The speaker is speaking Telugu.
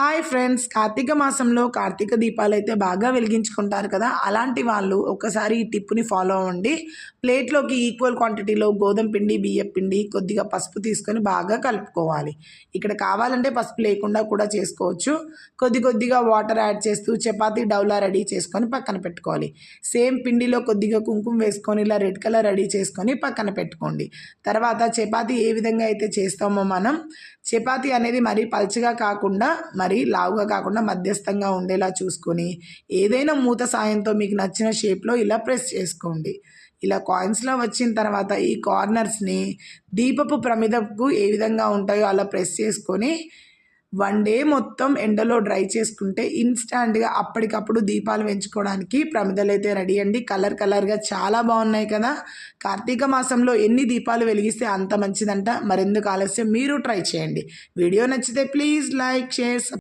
హాయ్ ఫ్రెండ్స్, కార్తీక మాసంలో కార్తీక దీపాలు అయితే బాగా వెలిగించుకుంటారు కదా. అలాంటి వాళ్ళు ఒకసారి ఈ టిప్ని ఫాలో అవ్వండి. ప్లేట్లోకి ఈక్వల్ క్వాంటిటీలో గోధుమ పిండి, బియ్యం పిండి, కొద్దిగా పసుపు తీసుకొని బాగా కలుపుకోవాలి. ఇక్కడ కావాలంటే పసుపు లేకుండా కూడా చేసుకోవచ్చు. కొద్దిగా వాటర్ యాడ్ చేస్తూ చపాతీ డౌలా రెడీ చేసుకొని పక్కన పెట్టుకోవాలి. సేమ్ పిండిలో కొద్దిగా కుంకుమ వేసుకొని ఇలా రెడ్ కలర్ రెడీ చేసుకొని పక్కన పెట్టుకోండి. తర్వాత చపాతీ ఏ విధంగా అయితే చేస్తామో మనం చపాతీ అనేది మరీ పల్చగా కాకుండా మరీ లావుగా కాకుండా మధ్యస్థంగా ఉండేలా చూసుకొని ఏదైనా మూత సాయంతో మీకు నచ్చిన షేప్లో ఇలా ప్రెస్ చేసుకోండి. ఇలా కాయిన్స్లో వచ్చిన తర్వాత ఈ కార్నర్స్ని దీపపు ప్రమిదకు ఏ విధంగా ఉంటాయో అలా ప్రెస్ చేసుకొని 1 డే మొత్తం ఎండలో డ్రై చేసుకుంటే ఇన్స్టాంట్గా అప్పటికప్పుడు దీపాలు పెంచుకోవడానికి ప్రమిదలు అయితే రెడీ అండి. కలర్గా చాలా బాగున్నాయి కదా. కార్తీక మాసంలో ఎన్ని దీపాలు వెలిగిస్తే అంత మంచిదంట. మరెందుకు ఆలస్యం, మీరు ట్రై చేయండి. వీడియో నచ్చితే ప్లీజ్ లైక్, షేర్.